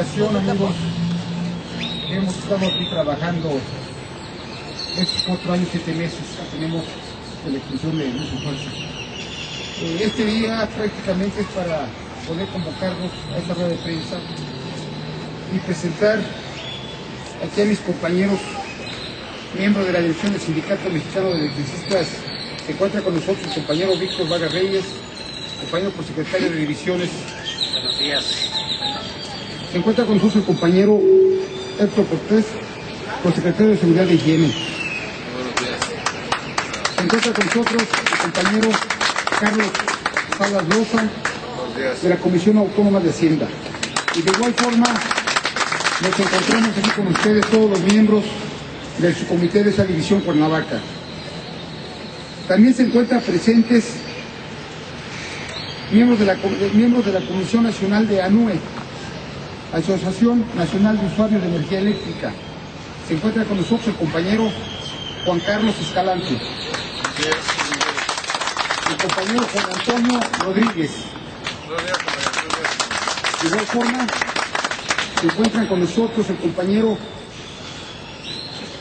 comunicación, amigos, hemos estado aquí trabajando estos 4 años, 7 meses que tenemos de la extinción de Luz y Fuerza. Este día prácticamente es para poder convocarnos a esta rueda de prensa y presentar aquí a mis compañeros, miembros de la dirección del Sindicato Mexicano de Electricistas. Se encuentra con nosotros el compañero Víctor Varga Reyes, compañero prosecretario de divisiones. Buenos días. Se encuentra con nosotros el compañero Héctor Cortés, prosecretario de Seguridad de Higiene. Buenos días. Se encuentra con nosotros el compañero Carlos Salas Loza, de la Comisión Autónoma de Hacienda. Y de igual forma nos encontramos aquí con ustedes todos los miembros del subcomité de esa división Cuernavaca. También se encuentran presentes miembros de la Comisión Nacional de ANUE, Asociación Nacional de Usuarios de Energía Eléctrica. Se encuentra con nosotros el compañero Juan Carlos Escalante, el compañero Juan Antonio Rodríguez. De igual forma se encuentran con nosotros el compañero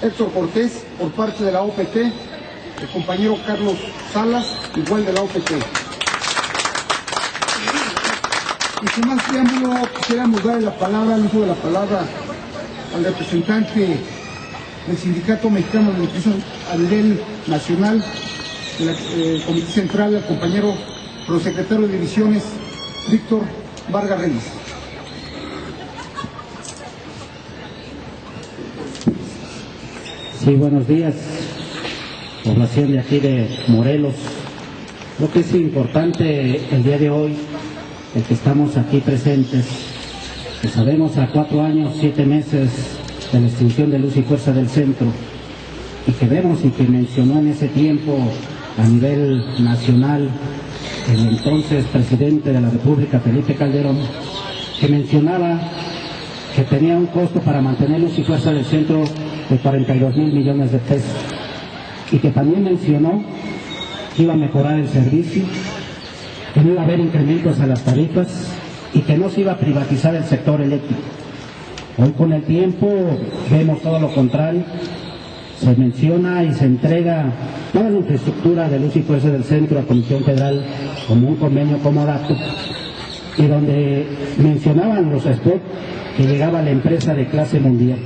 Héctor Cortés por parte de la OPT, el compañero Carlos Salas, igual de la OPT. Y sin más preámbulo, quisiéramos darle la palabra, el uso de la palabra, al representante del Sindicato Mexicano de Electricidad a nivel nacional, del Comité Central, al compañero prosecretario de divisiones, Víctor Varga Reyes. Sí, buenos días, población de aquí de Morelos. Lo que es importante el día de hoy, el que estamos aquí presentes, que sabemos a 4 años, 7 meses de la extinción de Luz y Fuerza del Centro, y que vemos y que mencionó en ese tiempo a nivel nacional el entonces presidente de la República, Felipe Calderón, que mencionaba que tenía un costo para mantener Luz y Fuerza del Centro de 42,000 millones de pesos, y que también mencionó que iba a mejorar el servicio, que no iba a haber incrementos a las tarifas y que no se iba a privatizar el sector eléctrico. Hoy con el tiempo vemos todo lo contrario. Se menciona y se entrega toda la infraestructura de Luz y Fuerza del Centro a Comisión Federal como un convenio comodato, y donde mencionaban los spots que llegaba la empresa de clase mundial.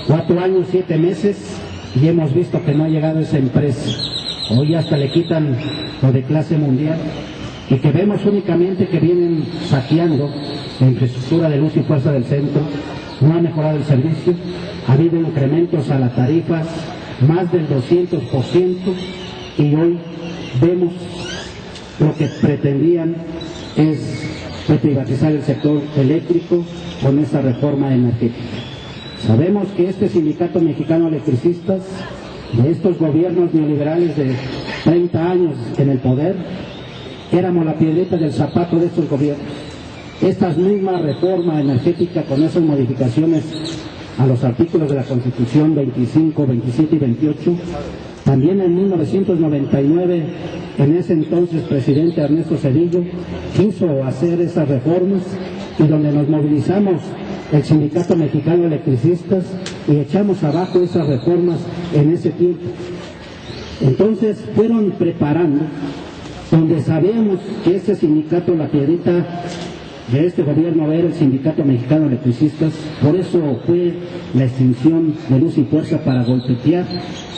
4 años, 7 meses y hemos visto que no ha llegado esa empresa. Hoy hasta le quitan lo de clase mundial, y que vemos únicamente que vienen saqueando la infraestructura de Luz y Fuerza del Centro. No ha mejorado el servicio, ha habido incrementos a las tarifas más del 200%, y hoy vemos lo que pretendían es privatizar el sector eléctrico con esa reforma energética. Sabemos que este Sindicato Mexicano de Electricistas, de estos gobiernos neoliberales de 30 años en el poder, éramos la piedrita del zapato de estos gobiernos. Estas mismas reformas energéticas con esas modificaciones a los artículos de la Constitución 25, 27 y 28, también en 1999, en ese entonces presidente Ernesto Zedillo quiso hacer esas reformas, y donde nos movilizamos el Sindicato Mexicano de Electricistas y echamos abajo esas reformas en ese tiempo. Entonces fueron preparando, donde sabíamos que este sindicato, la piedrita de este gobierno, era el Sindicato Mexicano de Electricistas. Por eso fue la extinción de Luz y Fuerza, para golpetear,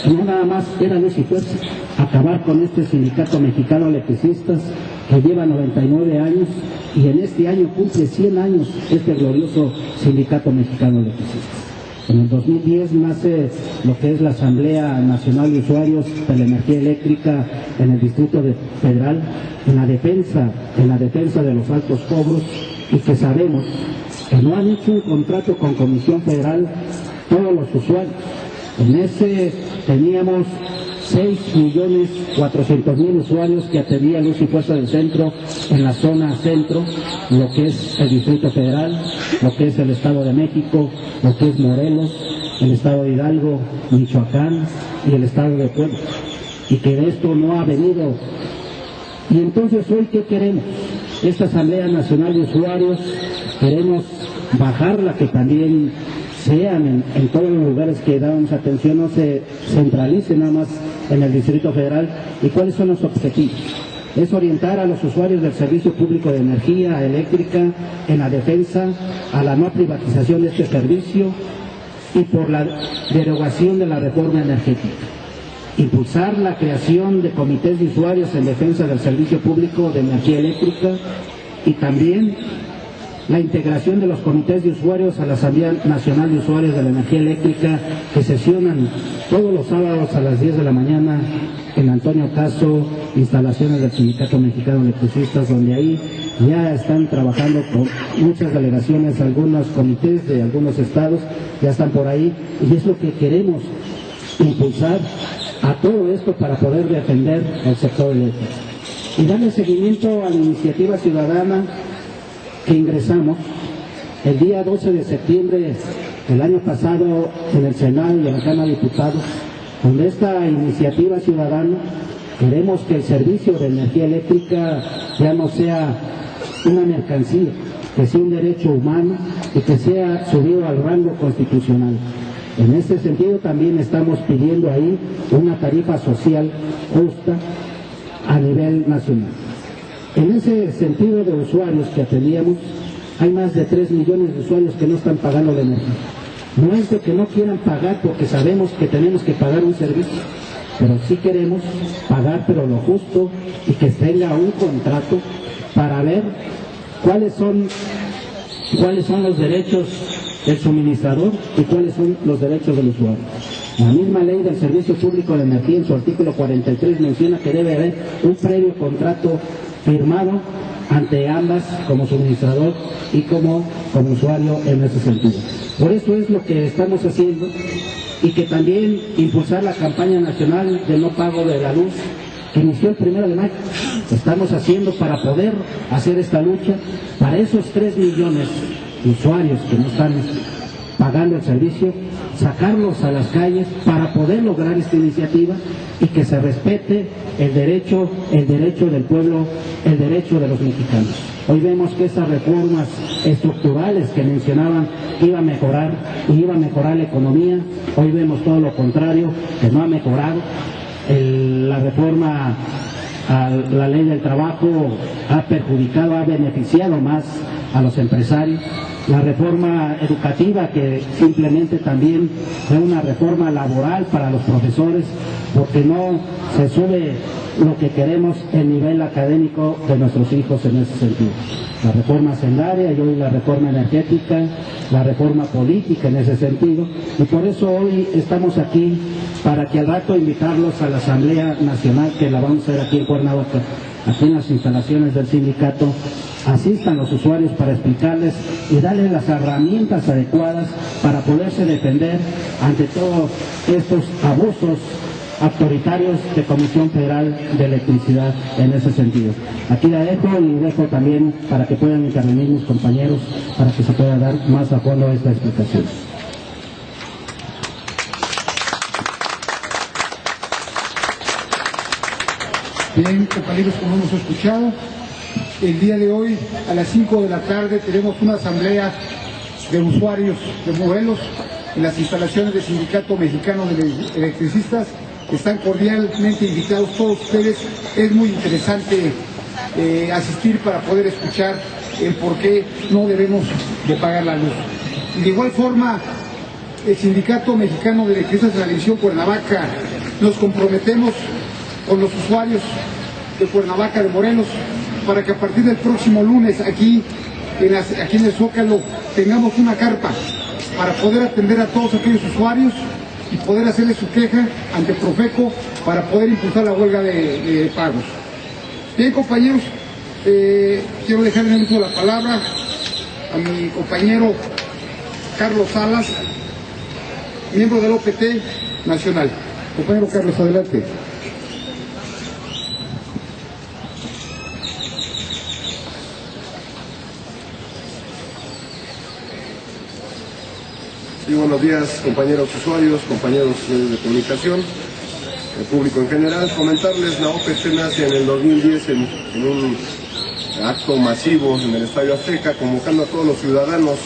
no nada más era Luz y Fuerza, acabar con este Sindicato Mexicano de Electricistas que lleva 99 años, y en este año cumple 100 años este glorioso Sindicato Mexicano de Electricistas. En el 2010 nace lo que es la Asamblea Nacional de Usuarios de la Energía Eléctrica en el Distrito Federal, en la defensa de los altos cobros, y que sabemos que no han hecho un contrato con Comisión Federal todos los usuarios. En ese teníamos 6,400,000 usuarios que atendía Luz y Fuerza del Centro en la zona centro, lo que es el Distrito Federal, lo que es el Estado de México, lo que es Morelos, el Estado de Hidalgo, Michoacán y el Estado de Puebla, y que de esto no ha venido. Y entonces hoy, ¿qué queremos? Esta Asamblea Nacional de Usuarios queremos bajarla, que también sean en todos los lugares que damos atención, no se centralice nada más en el Distrito Federal. ¿Y cuáles son los objetivos? Es orientar a los usuarios del servicio público de energía eléctrica en la defensa a la no privatización de este servicio y por la derogación de la reforma energética. Impulsar la creación de comités de usuarios en defensa del servicio público de energía eléctrica y también la integración de los comités de usuarios a la Asamblea Nacional de Usuarios de la Energía Eléctrica, que sesionan todos los sábados a las 10 de la mañana en Antonio Caso, instalaciones del Sindicato Mexicano de Electricistas, donde ahí ya están trabajando con muchas delegaciones, algunos comités de algunos estados ya están por ahí, y es lo que queremos impulsar a todo esto para poder defender el sector eléctrico y darle seguimiento a la iniciativa ciudadana que ingresamos el día 12 de septiembre del año pasado en el Senado y en la Cámara de Diputados. Con esta iniciativa ciudadana queremos que el servicio de energía eléctrica ya no sea una mercancía, que sea un derecho humano y que sea subido al rango constitucional. En este sentido también estamos pidiendo ahí una tarifa social justa a nivel nacional. En ese sentido de usuarios que atendíamos, hay más de 3 millones de usuarios que no están pagando la energía. No es de que no quieran pagar porque sabemos que tenemos que pagar un servicio, pero sí queremos pagar pero lo justo y que tenga un contrato para ver cuáles son los derechos del suministrador y cuáles son los derechos del usuario. La misma ley del Servicio Público de Energía en su artículo 43 menciona que debe haber un previo contrato firmado ante ambas como suministrador y como usuario en ese sentido. Por eso es lo que estamos haciendo y que también impulsar la campaña nacional de no pago de la luz que inició el 1 de mayo. Estamos haciendo para poder hacer esta lucha para esos 3 millones de usuarios que no están pagando el servicio, sacarlos a las calles para poder lograr esta iniciativa y que se respete el derecho del pueblo, el derecho de los mexicanos. Hoy vemos que esas reformas estructurales que mencionaban que iba a mejorar la economía, hoy vemos todo lo contrario, que no ha mejorado. La reforma a la ley del trabajo ha perjudicado, ha beneficiado más a los empresarios. La reforma educativa, que simplemente también fue una reforma laboral para los profesores, porque no se sube lo que queremos, el nivel académico de nuestros hijos en ese sentido. La reforma hacendaria y hoy la reforma energética, la reforma política en ese sentido, y por eso hoy estamos aquí para que al rato invitarlos a la Asamblea Nacional, que la vamos a hacer aquí en Cuernavaca, aquí en las instalaciones del sindicato. Asistan los usuarios para explicarles y darles las herramientas adecuadas para poderse defender ante todos estos abusos autoritarios de Comisión Federal de Electricidad en ese sentido. Aquí la dejo y dejo también para que puedan intervenir mis compañeros para que se pueda dar más a fondo esta explicación. Bien, compañeros, como hemos escuchado, el día de hoy a las 5 de la tarde tenemos una asamblea de usuarios de Morelos en las instalaciones del Sindicato Mexicano de Electricistas. Están cordialmente invitados todos ustedes. Es muy interesante asistir para poder escuchar el por qué no debemos de pagar la luz. Y de igual forma, el Sindicato Mexicano de Electricistas de la División Cuernavaca, nos comprometemos con los usuarios de Cuernavaca, de Morelos, para que a partir del próximo lunes aquí en el Zócalo tengamos una carpa para poder atender a todos aquellos usuarios y poder hacerle su queja ante Profeco para poder impulsar la huelga de pagos. Bien, compañeros, quiero dejar en el uso la palabra a mi compañero Carlos Salas, miembro del OPT Nacional. Compañero Carlos, adelante. Sí, buenos días, compañeros usuarios, compañeros de comunicación, el público en general. Comentarles, la OPT nace en el 2010 en un acto masivo en el Estadio Azteca, convocando a todos los ciudadanos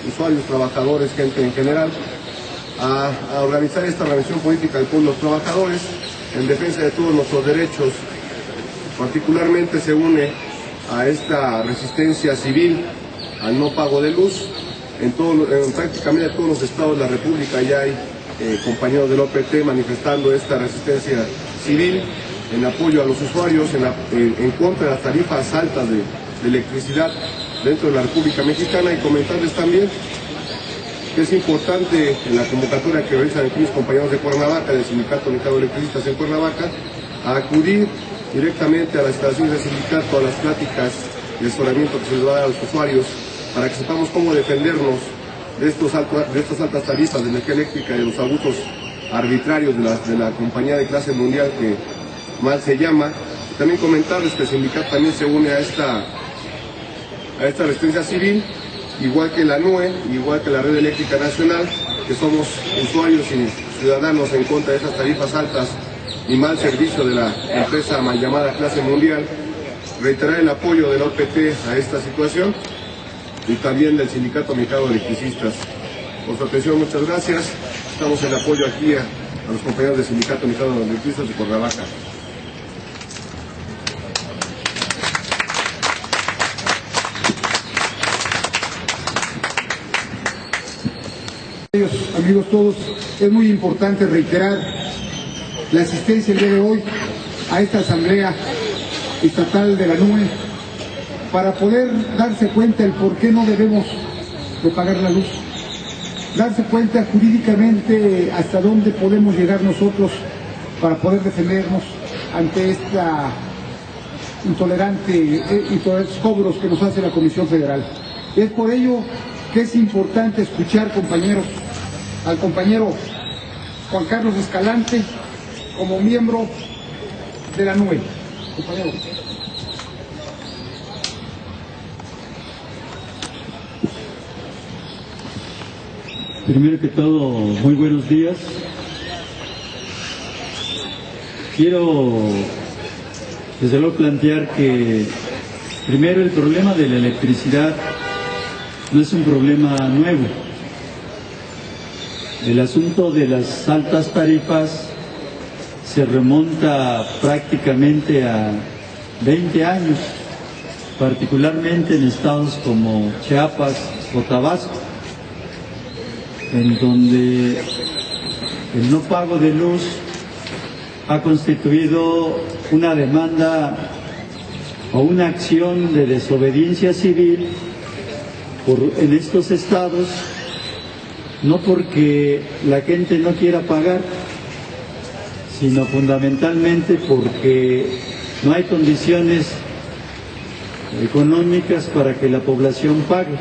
usuarios, trabajadores, gente en general, a organizar esta organización política del pueblo de los trabajadores en defensa de todos nuestros derechos. Particularmente se une a esta resistencia civil al no pago de luz. En prácticamente todos los estados de la República ya hay compañeros del OPT manifestando esta resistencia civil en apoyo a los usuarios, en contra de las tarifas altas de electricidad dentro de la República Mexicana, y comentarles también que es importante en la convocatoria que realizan aquí mis compañeros de Cuernavaca, del Sindicato Mexicano de Electricistas en Cuernavaca, a acudir directamente a las instalaciones del sindicato, a las pláticas de asesoramiento que se les va a dar a los usuarios, para que sepamos cómo defendernos de estas altas tarifas de energía eléctrica y de los abusos arbitrarios de la compañía de clase mundial que mal se llama. Y también comentarles que el sindicato también se une a esta resistencia civil, igual que la NUE, igual que la Red Eléctrica Nacional, que somos usuarios y ciudadanos en contra de esas tarifas altas y mal servicio de la empresa mal llamada clase mundial. Reiterar el apoyo de la OPT a esta situación y también del Sindicato Mexicano de Electricistas. Por su atención, muchas gracias. Estamos en apoyo aquí a los compañeros del Sindicato Mexicano de Electricistas de Cuernavaca. Amigos todos, es muy importante reiterar la asistencia el día de hoy a esta asamblea estatal de la NUE para poder darse cuenta el por qué no debemos de pagar la luz, darse cuenta jurídicamente hasta dónde podemos llegar nosotros para poder defendernos ante esta intolerantes cobros que nos hace la Comisión Federal. Es por ello que es importante escuchar, compañeros, al compañero Juan Carlos Escalante como miembro de la NUE. Compañero. Primero que todo, muy buenos días. Quiero desde luego plantear que primero el problema de la electricidad no es un problema nuevo. El asunto de las altas tarifas se remonta prácticamente a 20 años, particularmente en estados como Chiapas o Tabasco, en donde el no pago de luz ha constituido una demanda o una acción de desobediencia civil en estos estados, no porque la gente no quiera pagar, sino fundamentalmente porque no hay condiciones económicas para que la población pague.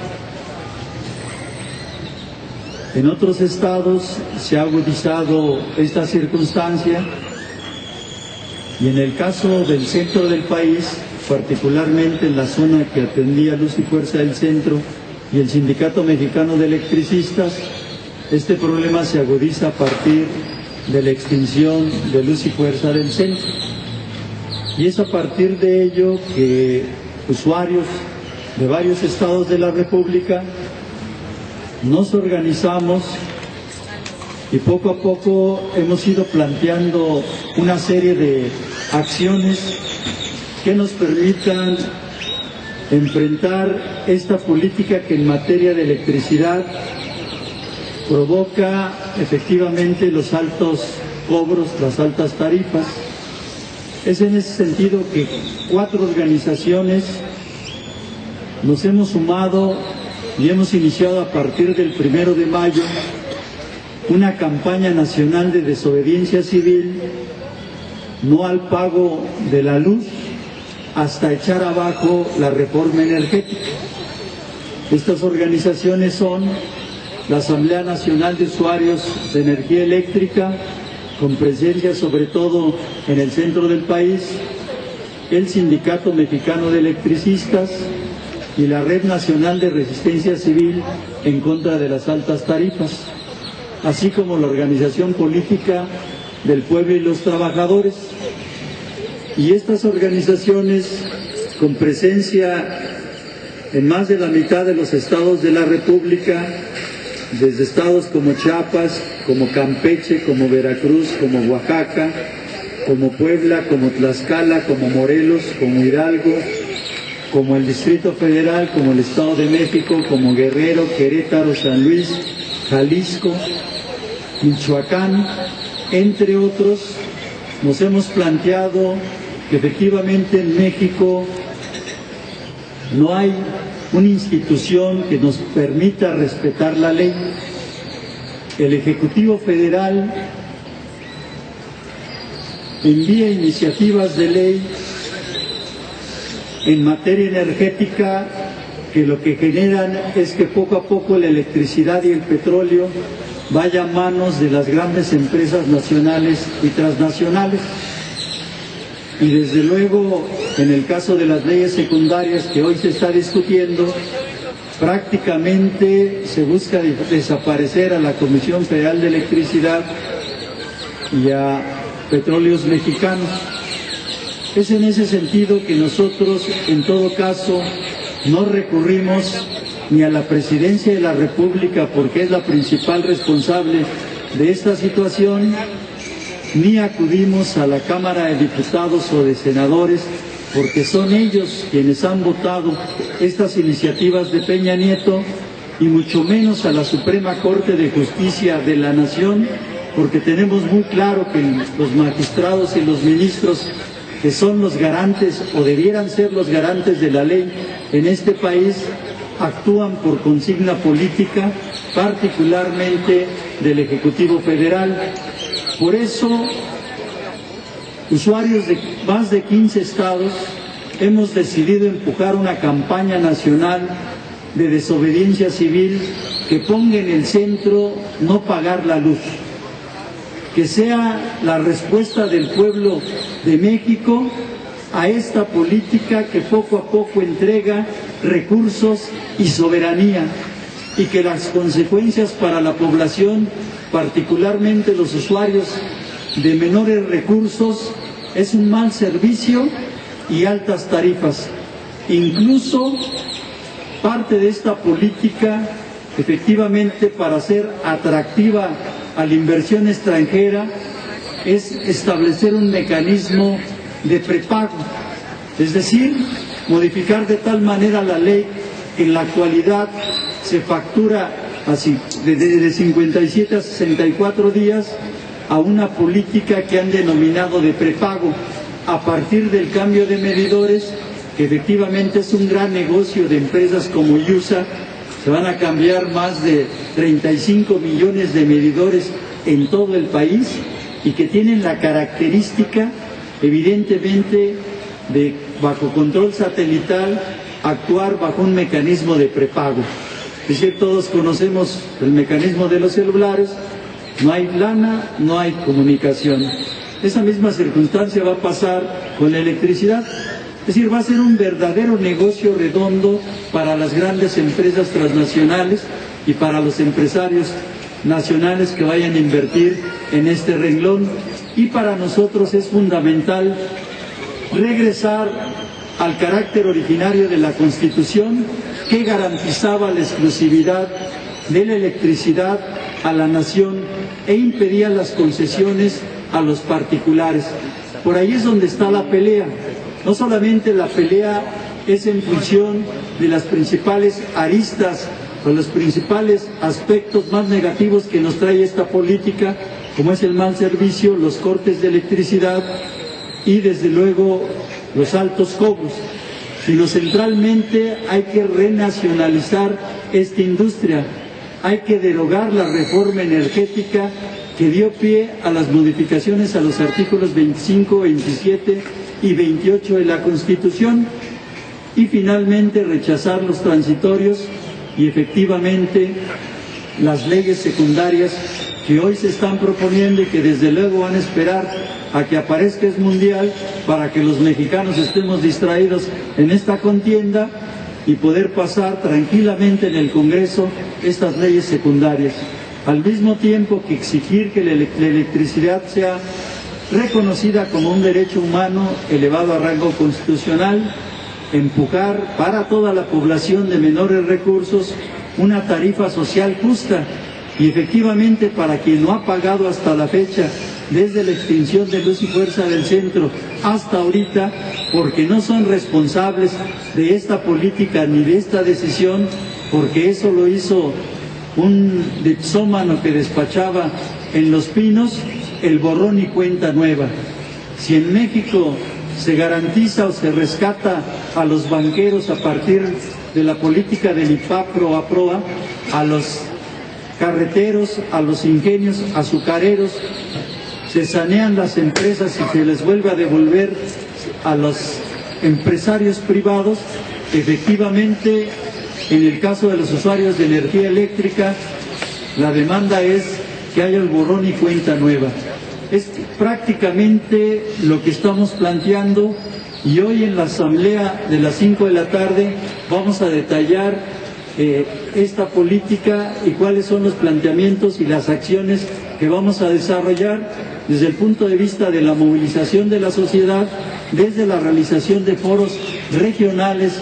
En otros estados se ha agudizado esta circunstancia y en el caso del centro del país, particularmente en la zona que atendía Luz y Fuerza del Centro y el Sindicato Mexicano de Electricistas, este problema se agudiza a partir de la extinción de Luz y Fuerza del Centro. Y es a partir de ello que usuarios de varios estados de la República nos organizamos y poco a poco hemos ido planteando una serie de acciones que nos permitan enfrentar esta política que en materia de electricidad provoca efectivamente los altos cobros, las altas tarifas. Es en ese sentido que 4 organizaciones nos hemos sumado y hemos iniciado a partir del 1 de mayo una campaña nacional de desobediencia civil, no al pago de la luz, hasta echar abajo la reforma energética. Estas organizaciones son la Asamblea Nacional de Usuarios de Energía Eléctrica, con presencia sobre todo en el centro del país, el Sindicato Mexicano de Electricistas y la Red Nacional de Resistencia Civil en contra de las altas tarifas, así como la Organización Política del Pueblo y los Trabajadores. Y estas organizaciones, con presencia en más de la mitad de los estados de la República, desde estados como Chiapas, como Campeche, como Veracruz, como Oaxaca, como Puebla, como Tlaxcala, como Morelos, como Hidalgo, como el Distrito Federal, como el Estado de México, como Guerrero, Querétaro, San Luis, Jalisco, Michoacán, entre otros. Nos hemos planteado que efectivamente en México no hay una institución que nos permita respetar la ley. El Ejecutivo Federal envía iniciativas de ley en materia energética que lo que generan es que poco a poco la electricidad y el petróleo vaya a manos de las grandes empresas nacionales y transnacionales. Y desde luego, en el caso de las leyes secundarias que hoy se está discutiendo, prácticamente se busca desaparecer a la Comisión Federal de Electricidad y a Petróleos Mexicanos. Es en ese sentido que nosotros, en todo caso, no recurrimos ni a la Presidencia de la República, porque es la principal responsable de esta situación, ni acudimos a la Cámara de Diputados o de Senadores, porque son ellos quienes han votado estas iniciativas de Peña Nieto, y mucho menos a la Suprema Corte de Justicia de la Nación, porque tenemos muy claro que los magistrados y los ministros, que son los garantes o debieran ser los garantes de la ley en este país, actúan por consigna política, particularmente del Ejecutivo Federal. Por eso, usuarios de más de 15 estados hemos decidido empujar una campaña nacional de desobediencia civil que ponga en el centro no pagar la luz, que sea la respuesta del pueblo de México a esta política que poco a poco entrega recursos y soberanía, y que las consecuencias para la población, particularmente los usuarios de menores recursos, es un mal servicio y altas tarifas. Incluso parte de esta política, efectivamente, para hacer atractiva a la inversión extranjera, es establecer un mecanismo de prepago, es decir, modificar de tal manera la ley que en la actualidad se factura así de 57 a 64 días a una política que han denominado de prepago, a partir del cambio de medidores, que efectivamente es un gran negocio de empresas como IUSA. Se van a cambiar más de 35 millones de medidores en todo el país, y que tienen la característica, evidentemente, de, bajo control satelital, actuar bajo un mecanismo de prepago. Es decir, todos conocemos el mecanismo de los celulares: no hay lana, no hay comunicación. Esa misma circunstancia va a pasar con la electricidad. Es decir, va a ser un verdadero negocio redondo para las grandes empresas transnacionales y para los empresarios nacionales que vayan a invertir en este renglón. Y para nosotros es fundamental regresar al carácter originario de la Constitución, que garantizaba la exclusividad de la electricidad a la nación e impedía las concesiones a los particulares. Por ahí es donde está la pelea. No solamente la pelea es en función de las principales aristas o los principales aspectos más negativos que nos trae esta política, como es el mal servicio, los cortes de electricidad y desde luego los altos cobros, sino centralmente hay que renacionalizar esta industria, hay que derogar la reforma energética que dio pie a las modificaciones a los artículos 25, 27 y 28 de la Constitución, y finalmente rechazar los transitorios y efectivamente las leyes secundarias que hoy se están proponiendo y que desde luego van a esperar a que aparezca el mundial para que los mexicanos estemos distraídos en esta contienda y poder pasar tranquilamente en el Congreso estas leyes secundarias. Al mismo tiempo que exigir que la electricidad sea reconocida como un derecho humano elevado a rango constitucional, empujar para toda la población de menores recursos una tarifa social justa, y efectivamente para quien no ha pagado hasta la fecha, desde la extinción de Luz y Fuerza del Centro hasta ahorita, porque no son responsables de esta política ni de esta decisión, porque eso lo hizo un dipsómano que despachaba en Los Pinos, el borrón y cuenta nueva. Si en México se garantiza o se rescata a los banqueros a partir de la política del IPAPRO APROA, a los carreteros, a los ingenios azucareros, se sanean las empresas y se les vuelve a devolver a los empresarios privados, efectivamente, en el caso de los usuarios de energía eléctrica, la demanda es que haya el borrón y cuenta nueva. Es prácticamente lo que estamos planteando, y hoy en la asamblea de las 5 de la tarde vamos a detallar esta política y cuáles son los planteamientos y las acciones que vamos a desarrollar desde el punto de vista de la movilización de la sociedad, desde la realización de foros regionales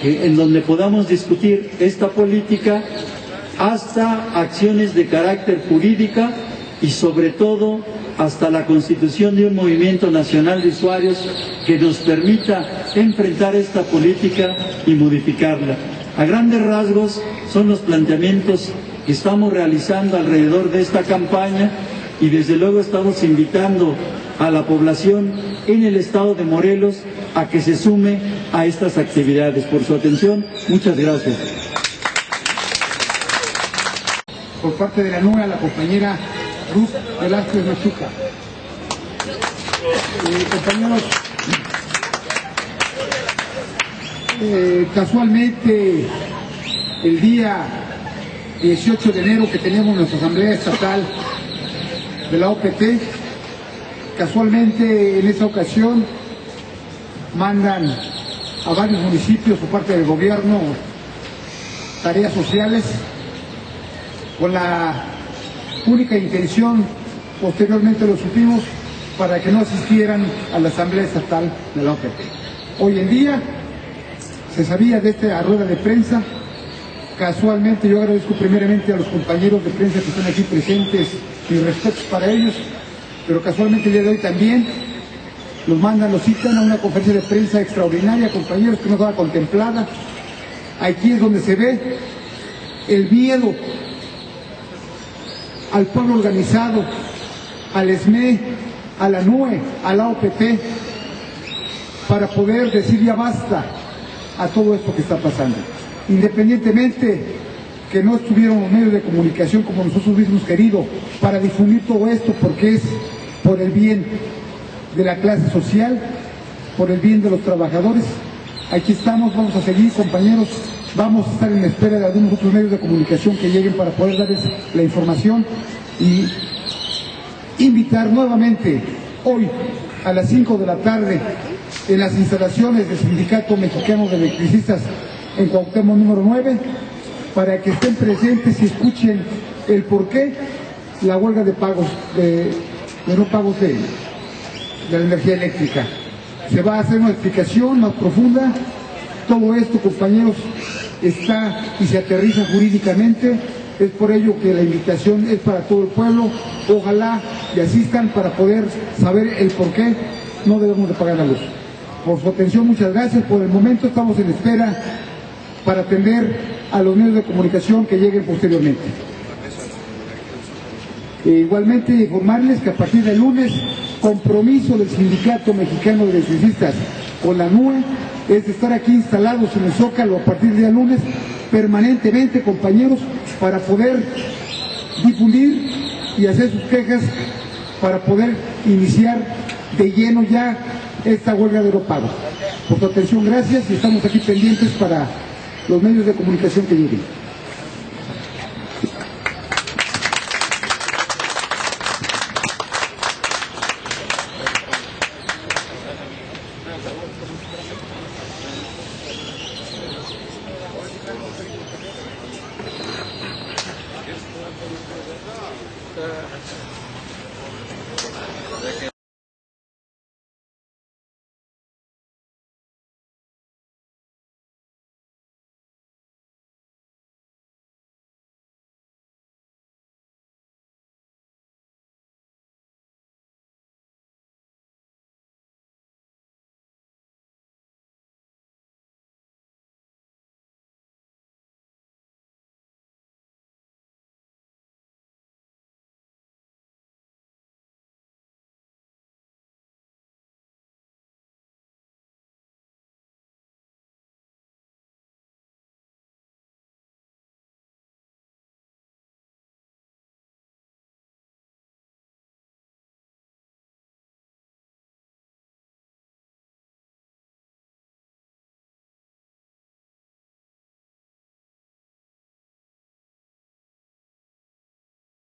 en donde podamos discutir esta política, hasta acciones de carácter jurídica y sobre todo hasta la constitución de un movimiento nacional de usuarios que nos permita enfrentar esta política y modificarla. A grandes rasgos son los planteamientos que estamos realizando alrededor de esta campaña, y desde luego estamos invitando a la población en el estado de Morelos a que se sume a estas actividades. Por su atención, muchas gracias. Por parte de la NUE, la compañera Ruth Velázquez Machuca. Compañeros, casualmente el día 18 de enero que tenemos nuestra asamblea estatal de la OPT, casualmente en esa ocasión mandan a varios municipios por parte del gobierno tareas sociales con la única intención, posteriormente lo supimos, para que no asistieran a la asamblea estatal de la OPT. Hoy en día se sabía de esta rueda de prensa. Casualmente yo agradezco primeramente a los compañeros de prensa que están aquí presentes, mis respetos para ellos, pero casualmente el día de hoy también los citan a una conferencia de prensa extraordinaria, compañeros, que no estaba contemplada. Aquí es donde se ve el miedo al pueblo organizado, al ESME, a la NUE, a la OPT, para poder decir ya basta a todo esto que está pasando. Independientemente que no estuvieron los medios de comunicación como nosotros hubiésemos querido para difundir todo esto, porque es por el bien de la clase social, por el bien de los trabajadores. Aquí estamos, vamos a seguir, compañeros, vamos a estar en espera de algunos otros medios de comunicación que lleguen para poder darles la información, y invitar nuevamente hoy a las 5 de la tarde en las instalaciones del Sindicato Mexicano de Electricistas en Cuauhtémoc número 9, para que estén presentes y escuchen el porqué la huelga de pagos, de no pagos de la energía eléctrica. Se va a hacer una explicación más profunda. Todo esto, compañeros, está y se aterriza jurídicamente. Es por ello que la invitación es para todo el pueblo. Ojalá y asistan para poder saber el por qué no debemos de pagar la luz. Por su atención, muchas gracias. Por el momento estamos en espera para atender a los medios de comunicación que lleguen posteriormente. Igualmente informarles que a partir del lunes, compromiso del Sindicato Mexicano de Electricistas con la NUE es de estar aquí instalados en el Zócalo a partir del día lunes permanentemente, compañeros, para poder difundir y hacer sus quejas, para poder iniciar de lleno ya esta huelga de no pago. Por su atención, gracias, y estamos aquí pendientes para los medios de comunicación que lleguen.